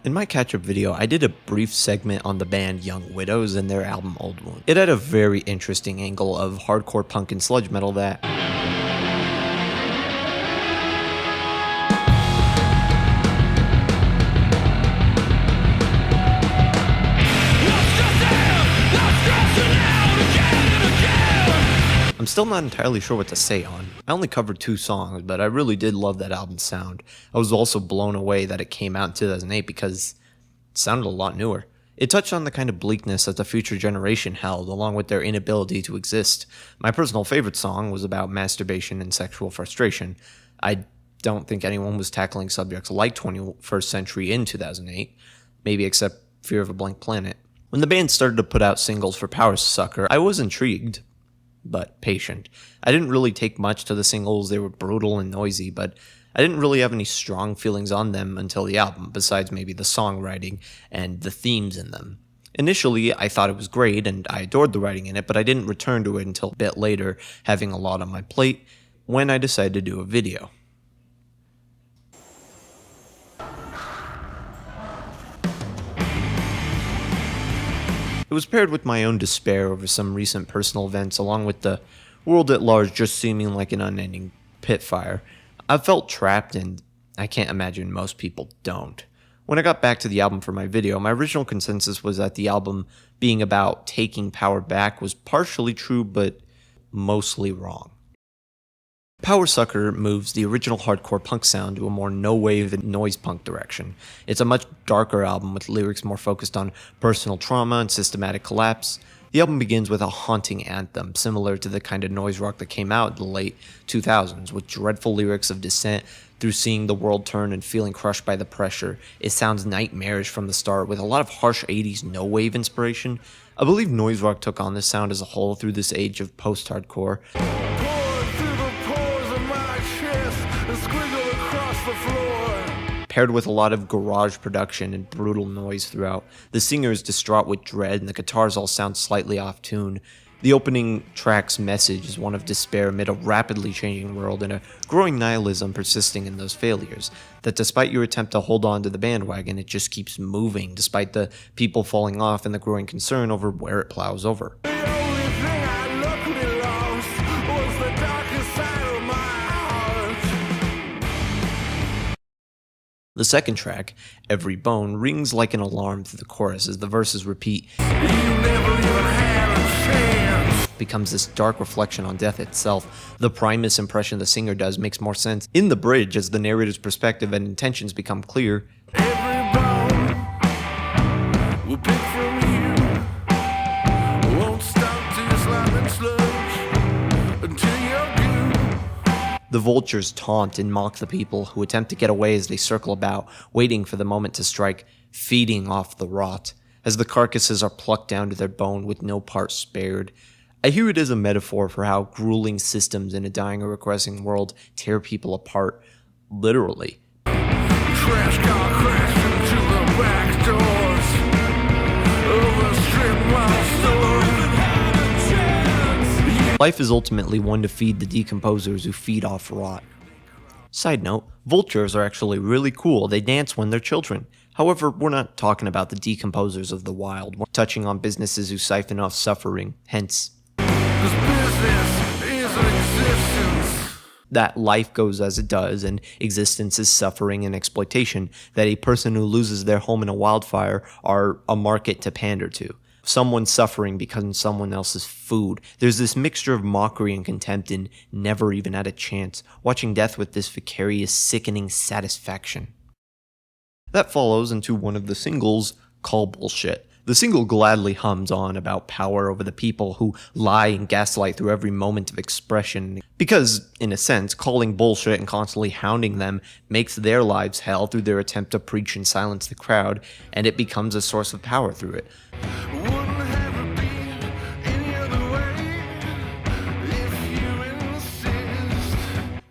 In my catch-up video, I did a brief segment on the band Young Widows and their album Old Wound. It had a very interesting angle of hardcore punk and sludge metal that I'm still not entirely sure what to say on. I only covered 2 songs, but I really did love that album's sound. I was also blown away that it came out in 2008 because it sounded a lot newer. It touched on the kind of bleakness that the future generation held, along with their inability to exist. My personal favorite song was about masturbation and sexual frustration. I don't think anyone was tackling subjects like 21st Century in 2008, maybe except Fear of a Blank Planet. When the band started to put out singles for Power Sucker, I was intrigued, but patient. I didn't really take much to the singles. They were brutal and noisy, but I didn't really have any strong feelings on them until the album, besides maybe the songwriting and the themes in them. Initially, I thought it was great and I adored the writing in it, but I didn't return to it until a bit later, having a lot on my plate, when I decided to do a video. It was paired with my own despair over some recent personal events, along with the world at large just seeming like an unending pit fire. I felt trapped, and I can't imagine most people don't. When I got back to the album for my video, my original consensus was that the album being about taking power back was partially true, but mostly wrong. Power Sucker moves the original hardcore punk sound to a more no-wave and noise punk direction. It's a much darker album with lyrics more focused on personal trauma and systematic collapse. The album begins with a haunting anthem, similar to the kind of noise rock that came out in the late 2000s, with dreadful lyrics of descent through seeing the world turn and feeling crushed by the pressure. It sounds nightmarish from the start, with a lot of harsh 80s no-wave inspiration. I believe noise rock took on this sound as a whole through this age of post-hardcore. Paired with a lot of garage production and brutal noise throughout. The singer is distraught with dread and the guitars all sound slightly off tune. The opening track's message is one of despair amid a rapidly changing world and a growing nihilism persisting in those failures. That despite your attempt to hold on to the bandwagon, it just keeps moving, despite the people falling off and the growing concern over where it plows over. The second track, Every Bone, rings like an alarm through the chorus as the verses repeat. You never even had a chance. Becomes this dark reflection on death itself. The Primus impression the singer does makes more sense in the bridge as the narrator's perspective and intentions become clear. Every bone will pick from you. Won't stop till you're slapping slugs until you're good. The vultures taunt and mock the people who attempt to get away as they circle about, waiting for the moment to strike, feeding off the rot, as the carcasses are plucked down to their bone with no part spared. I hear it as a metaphor for how grueling systems in a dying or regressing world tear people apart, literally. Trash car crashed into the back doors of a strip mall store. Life is ultimately one to feed the decomposers who feed off rot. Side note, vultures are actually really cool. They dance when they're children. However, we're not talking about the decomposers of the wild. We're touching on businesses who siphon off suffering, hence business is existence. That life goes as it does, and existence is suffering and exploitation, that a person who loses their home in a wildfire are a market to pander to. Someone suffering becomes someone else's food. There's this mixture of mockery and contempt and never even had a chance, watching death with this vicarious, sickening satisfaction. That follows into one of the singles, Call Bullshit. The single gladly hums on about power over the people who lie and gaslight through every moment of expression, because, in a sense, calling bullshit and constantly hounding them makes their lives hell through their attempt to preach and silence the crowd, and it becomes a source of power through it.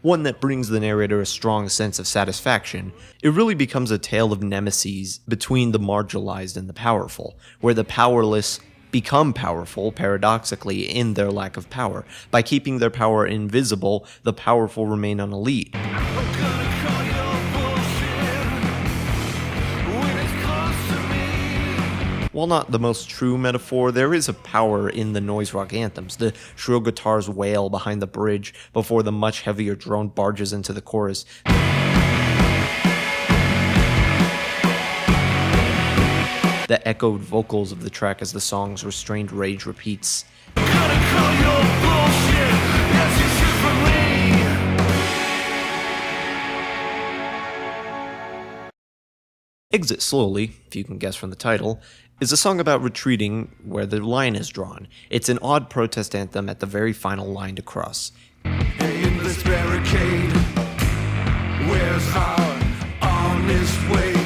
One that brings the narrator a strong sense of satisfaction. It really becomes a tale of nemesis between the marginalized and the powerful, where the powerless become powerful, paradoxically, in their lack of power. By keeping their power invisible, the powerful remain unelite. While not the most true metaphor, there is a power in the noise rock anthems. The shrill guitars wail behind the bridge before the much heavier drone barges into the chorus. The echoed vocals of the track as the song's restrained rage repeats. Exit Slowly, if you can guess from the title, is a song about retreating where the line is drawn. It's an odd protest anthem at the very final line to cross. Endless barricade, where's our honest wage?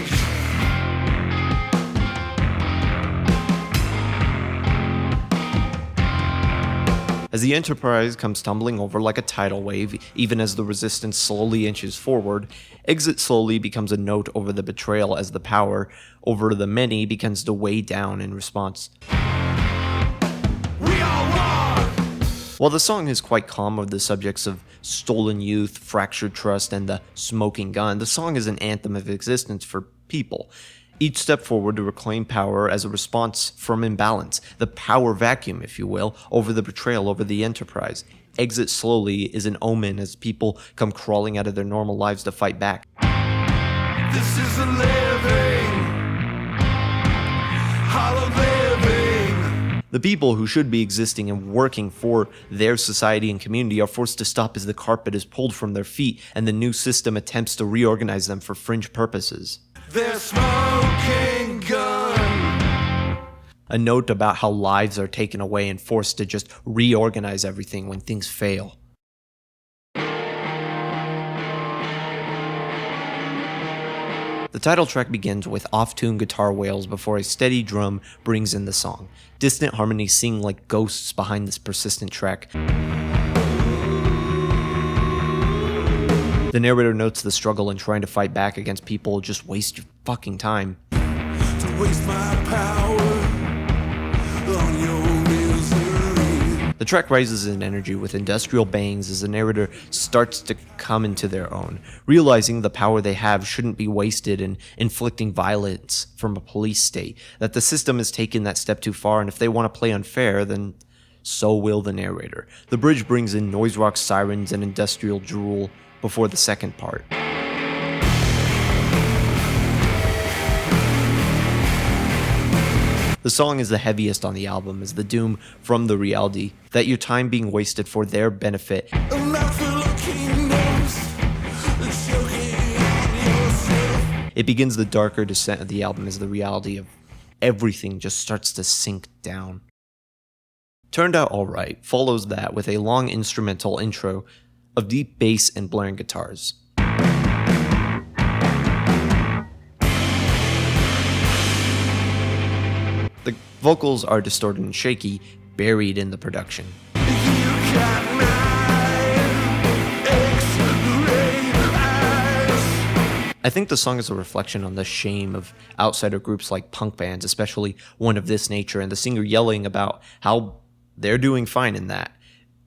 As the Enterprise comes tumbling over like a tidal wave, even as the Resistance slowly inches forward, Exit Slowly becomes a note over the betrayal as the power over the many begins to weigh down in response. We are one! While the song is quite calm of the subjects of stolen youth, fractured trust, and the smoking gun, the song is an anthem of existence for people. Each step forward to reclaim power as a response from imbalance, the power vacuum, if you will, over the betrayal over the Enterprise. Exit Slowly is an omen as people come crawling out of their normal lives to fight back. This is a living, hollow living. The people who should be existing and working for their society and community are forced to stop as the carpet is pulled from their feet and the new system attempts to reorganize them for fringe purposes. They're smoking gun. A note about how lives are taken away and forced to just reorganize everything when things fail. The title track begins with off-tune guitar wails before a steady drum brings in the song. Distant harmonies sing like ghosts behind this persistent track. The narrator notes the struggle in trying to fight back against people just waste your fucking time. To waste my power on your misery. The track rises in energy with industrial bangs as the narrator starts to come into their own, realizing the power they have shouldn't be wasted in inflicting violence from a police state, that the system has taken that step too far, and if they want to play unfair, then so will the narrator. The bridge brings in noise rock sirens and industrial drool before the second part. The song is the heaviest on the album as the doom from the reality that your time being wasted for their benefit. A mouthful of kingdoms, choking on yourself. It begins the darker descent of the album as the reality of everything just starts to sink down. Turned Out Alright follows that with a long instrumental intro of deep bass and blaring guitars. The vocals are distorted and shaky, buried in the production. You got X-ray eyes. I think the song is a reflection on the shame of outsider groups like punk bands, especially one of this nature, and the singer yelling about how they're doing fine in that.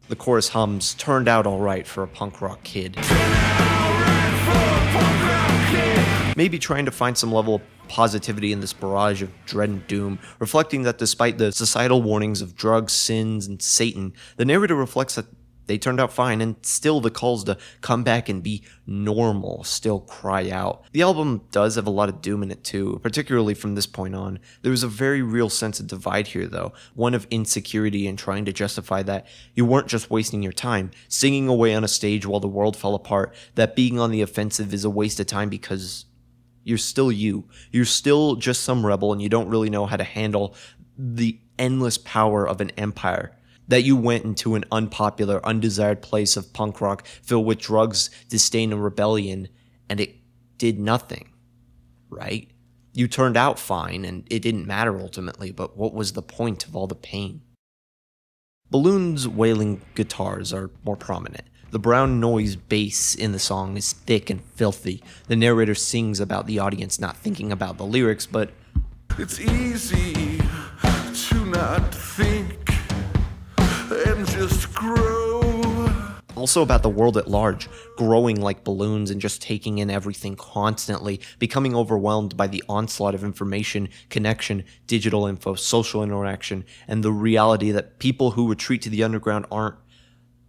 The chorus hums, "Turned out alright for a punk rock kid." Maybe trying to find some level of positivity in this barrage of dread and doom, reflecting that despite the societal warnings of drugs, sins, and Satan, the narrator reflects that they turned out fine, and still the calls to come back and be normal still cry out. The album does have a lot of doom in it too, particularly from this point on. There is a very real sense of divide here though, one of insecurity and trying to justify that you weren't just wasting your time, singing away on a stage while the world fell apart, that being on the offensive is a waste of time because you're still you. You're still just some rebel and you don't really know how to handle the endless power of an empire. That you went into an unpopular, undesired place of punk rock filled with drugs, disdain, and rebellion, and it did nothing, right? You turned out fine, and it didn't matter ultimately, but what was the point of all the pain? Balloon's wailing guitars are more prominent. The brown noise bass in the song is thick and filthy. The narrator sings about the audience not thinking about the lyrics, but It's easy to not think and just grow. Also about the world at large, growing like balloons and just taking in everything constantly, becoming overwhelmed by the onslaught of information, connection, digital info, social interaction, and the reality that people who retreat to the underground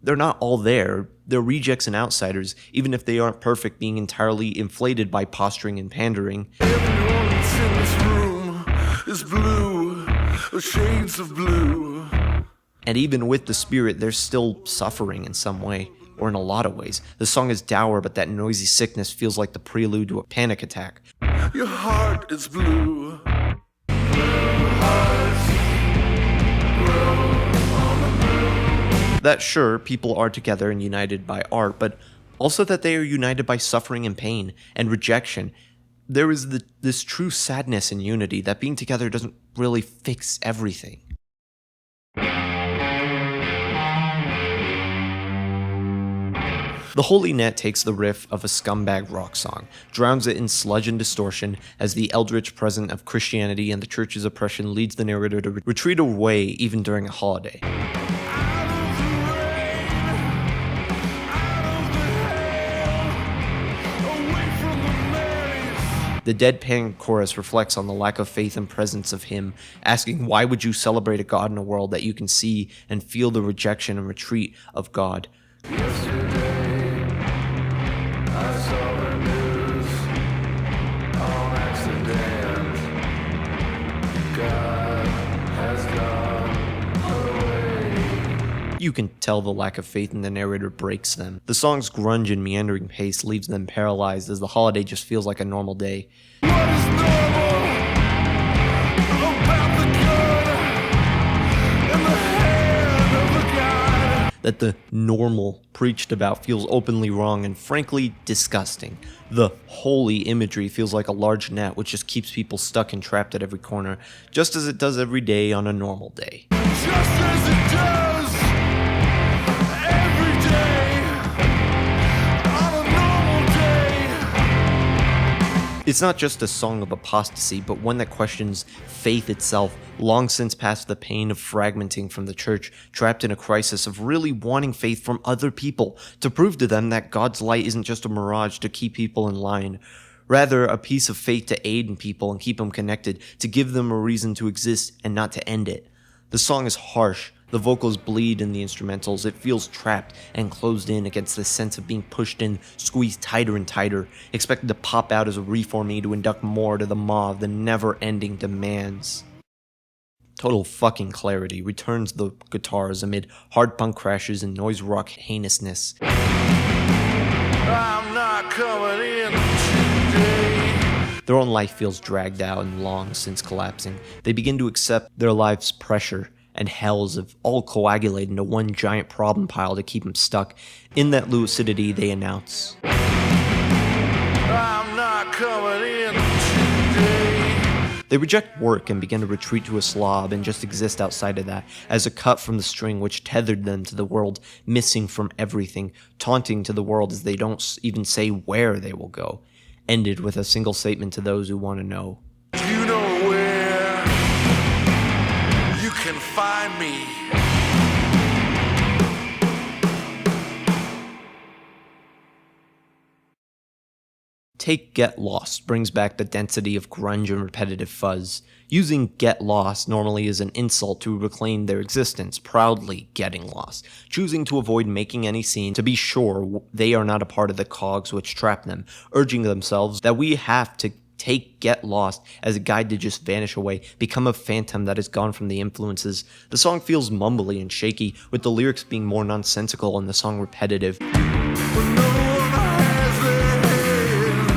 they're not all there. They're rejects and outsiders, even if they aren't perfect, being entirely inflated by posturing and pandering. Everyone that's in this room is blue, or shades of blue. And even with the spirit, they're still suffering in some way, or in a lot of ways. The song is dour, but that noisy sickness feels like the prelude to a panic attack. Your heart is blue. That sure, people are together and united by art, but also that they are united by suffering and pain and rejection. There is this true sadness in unity, that being together doesn't really fix everything. The Holy Net takes the riff of a scumbag rock song, drowns it in sludge and distortion as the eldritch presence of Christianity and the church's oppression leads the narrator to retreat away even during a holiday. The deadpan chorus reflects on the lack of faith and presence of him, asking, why would you celebrate a God in a world that you can see and feel the rejection and retreat of God? Yesterday, I saw the news on accident. God has gone away. You can tell the lack of faith in the narrator breaks them. The song's grunge and meandering pace leaves them paralyzed as the holiday just feels like a normal day. What is normal about the good in the hand of a God? That the normal preached about feels openly wrong and frankly disgusting. The holy imagery feels like a large net which just keeps people stuck and trapped at every corner, just as it does every day on a normal day. Just as it does every day on a normal day. It's not just a song of apostasy, but one that questions faith itself, long since past the pain of fragmenting from the church, trapped in a crisis of really wanting faith from other people, to prove to them that God's light isn't just a mirage to keep people in line, rather a piece of faith to aid in people and keep them connected, to give them a reason to exist and not to end it. The song is harsh, the vocals bleed in the instrumentals, it feels trapped and closed in against the sense of being pushed in, squeezed tighter and tighter, expected to pop out as a reformee to induct more to the maw of the never-ending demands. Total fucking clarity returns the guitars amid hard punk crashes and noise rock heinousness. I'm not coming in today. Their own life feels dragged out and long since collapsing. They begin to accept their life's pressure and hells have all coagulated into one giant problem pile to keep them stuck. In that lucidity, they announce, I'm not coming in today. They reject work and begin to retreat to a slob and just exist outside of that, as a cut from the string which tethered them to the world, missing from everything, taunting to the world as they don't even say where they will go. Ended with a single statement to those who want to know. You know where you can find me. Take Get Lost brings back the density of grunge and repetitive fuzz. Using Get Lost normally is an insult to reclaim their existence, proudly getting lost, choosing to avoid making any scene to be sure they are not a part of the cogs which trap them, urging themselves that we have to take Get Lost as a guide to just vanish away, become a phantom that is gone from the influences. The song feels mumbly and shaky, with the lyrics being more nonsensical and the song repetitive. But no one has their head.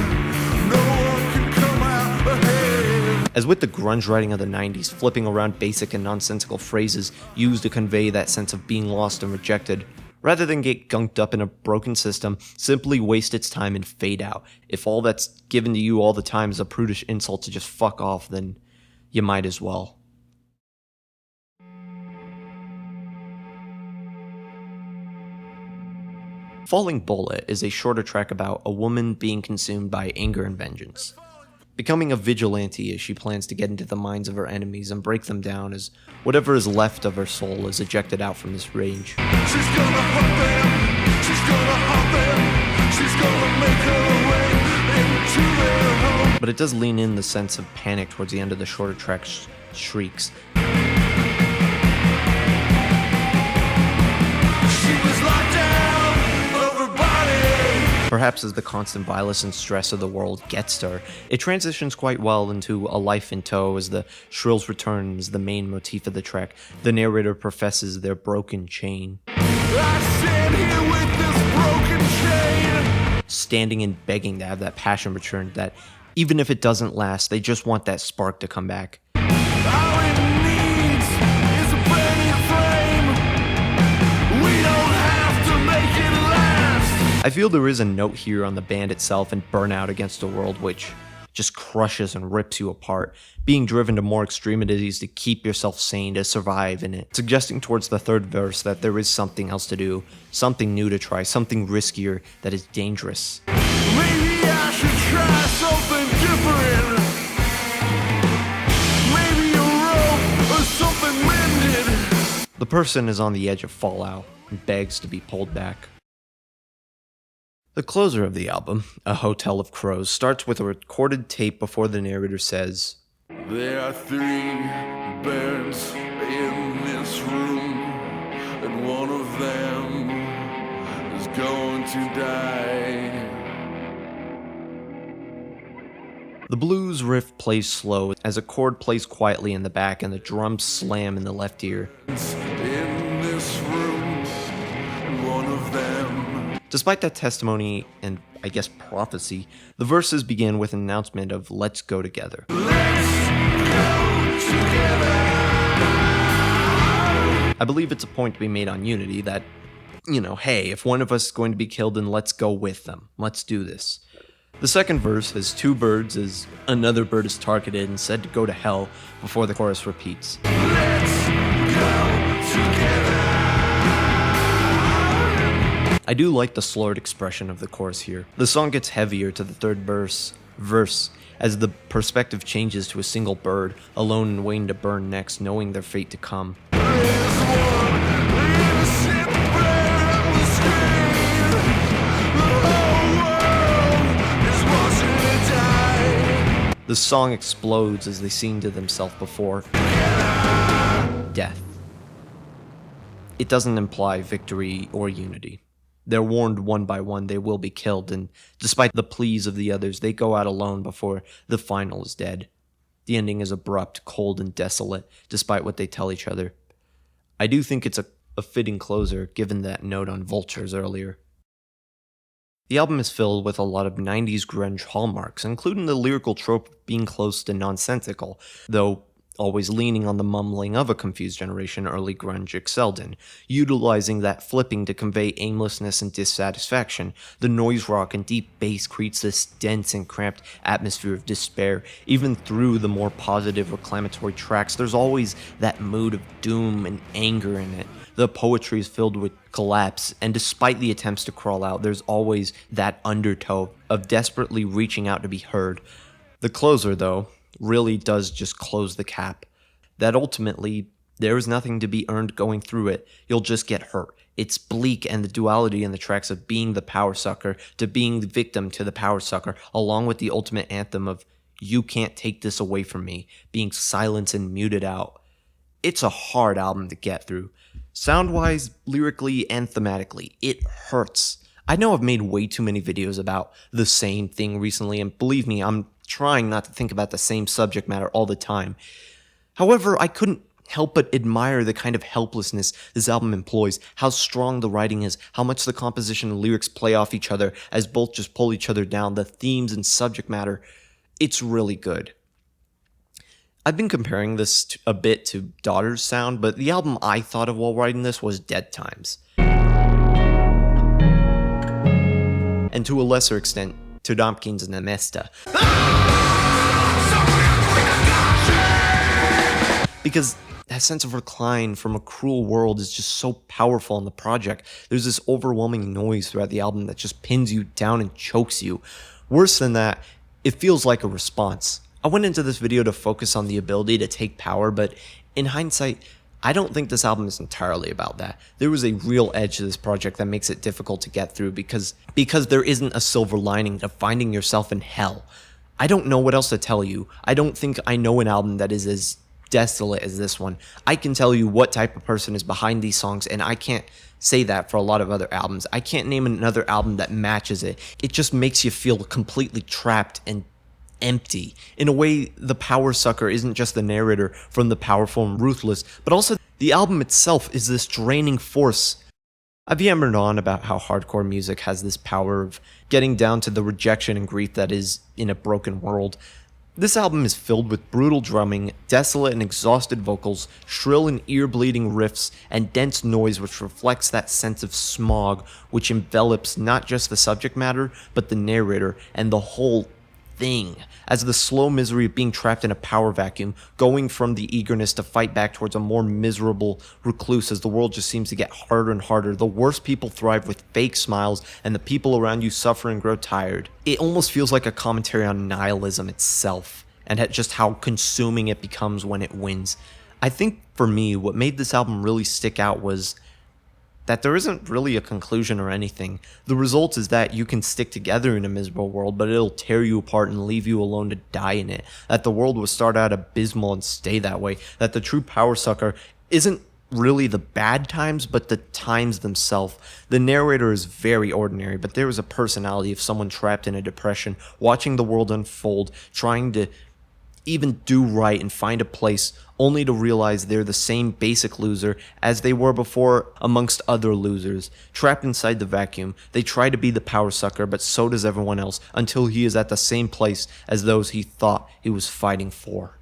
No one can come out ahead. As with the grunge writing of the 90s, flipping around basic and nonsensical phrases used to convey that sense of being lost and rejected. Rather than get gunked up in a broken system, simply waste its time and fade out. If all that's given to you all the time is a prudish insult to just fuck off, then you might as well. Falling Bullet is a shorter track about a woman being consumed by anger and vengeance. Becoming a vigilante as she plans to get into the minds of her enemies and break them down as whatever is left of her soul is ejected out from this range. She's gonna hunt them She's gonna haunt them. She's gonna make her way into their home. But it does lean in the sense of panic towards the end of the shorter track shrieks. She was locked down of her body. Perhaps as the constant violence and stress of the world gets to her, it transitions quite well into A Life in Tow as the shrills return as the main motif of the track. The narrator professes their broken chain. I stand here with this broken chain. Standing and begging to have that passion return, that even if it doesn't last, they just want that spark to come back. All it needs is a burning flame. We don't have to make it last. I feel there is a note here on the band itself and Burnout Against the World, which just crushes and rips you apart, being driven to more extremities to keep yourself sane, to survive in it, suggesting towards the third verse that there is something else to do, something new to try, something riskier that is dangerous. Maybe I should try something different. Maybe a rope or something mended. The person is on the edge of fallout and begs to be pulled back. The closer of the album, A Hotel of Crows, starts with a recorded tape before the narrator says, There are 3 birds in this room, and one of them is going to die. The blues riff plays slow as a chord plays quietly in the back and the drums slam in the left ear. In this room, and one of them. Despite that testimony and, I guess, prophecy, the verses begin with an announcement of let's go together. Let's go together. I believe it's a point to be made on Unity that, hey, if one of us is going to be killed, then let's go with them. Let's do this. The second verse has 2 birds as another bird is targeted and said to go to hell before the chorus repeats. Let's go together. I do like the slurred expression of the chorus here. The song gets heavier to the third verse as the perspective changes to a single bird, alone and waiting to burn next, knowing their fate to come. There's one innocent bird on the screen. The whole world is watching it die. The song explodes as they sing to themselves before death. It doesn't imply victory or unity. They're warned one by one they will be killed, and despite the pleas of the others, they go out alone before the final is dead. The ending is abrupt, cold, and desolate, despite what they tell each other. I do think it's a fitting closer, given that note on Vultures earlier. The album is filled with a lot of 90s grunge hallmarks, including the lyrical trope of being close to nonsensical, though always leaning on the mumbling of a confused generation early grunge excelled in, utilizing that flipping to convey aimlessness and dissatisfaction. The noise rock and deep bass creates this dense and cramped atmosphere of despair. Even through the more positive reclamatory tracks, there's always that mood of doom and anger in it. The poetry is filled with collapse, and despite the attempts to crawl out, there's always that undertow of desperately reaching out to be heard. The closer, though, really does just close the cap. That ultimately, there is nothing to be earned going through it. You'll just get hurt. It's bleak, and the duality in the tracks of being the power sucker to being the victim to the power sucker, along with the ultimate anthem of "You can't take this away from me," being silenced and muted out. It's a hard album to get through. Sound-wise, lyrically, and thematically, it hurts. I know I've made way too many videos about the same thing recently, and believe me, I'm trying not to think about the same subject matter all the time. However, I couldn't help but admire the kind of helplessness this album employs, how strong the writing is, how much the composition and lyrics play off each other as both just pull each other down, the themes and subject matter. It's really good. I've been comparing this a bit to Daughter's sound, but the album I thought of while writing this was Dead Times. And to a lesser extent, to Todomkin's Nemesta. Because that sense of recline from a cruel world is just so powerful in the project. There's this overwhelming noise throughout the album that just pins you down and chokes you. Worse than that, it feels like a response. I went into this video to focus on the ability to take power, but in hindsight, I don't think this album is entirely about that. There was a real edge to this project that makes it difficult to get through because there isn't a silver lining to finding yourself in hell. I don't know what else to tell you. I don't think I know an album that is as desolate as this one. I can tell you what type of person is behind these songs, and I can't say that for a lot of other albums. I can't name another album that matches it. It just makes you feel completely trapped and empty. In a way, The Power Sucker isn't just the narrator from The Powerful and Ruthless, but also the album itself is this draining force. I've yammered on about how hardcore music has this power of getting down to the rejection and grief that is in a broken world. This album is filled with brutal drumming, desolate and exhausted vocals, shrill and ear-bleeding riffs, and dense noise which reflects that sense of smog which envelops not just the subject matter, but the narrator and the whole thing, as the slow misery of being trapped in a power vacuum, going from the eagerness to fight back towards a more miserable recluse as the world just seems to get harder and harder. The worst people thrive with fake smiles, and the people around you suffer and grow tired. It almost feels like a commentary on nihilism itself, and just how consuming it becomes when it wins. I think, for me, what made this album really stick out was that there isn't really a conclusion or anything. The result is that you can stick together in a miserable world, but it'll tear you apart and leave you alone to die in it. That the world will start out abysmal and stay that way. That the true power sucker isn't really the bad times, but the times themselves. The narrator is very ordinary, but there is a personality of someone trapped in a depression, watching the world unfold, trying to even do right and find a place, only to realize they're the same basic loser as they were before amongst other losers. Trapped inside the vacuum, they try to be the power sucker, but so does everyone else, until he is at the same place as those he thought he was fighting for.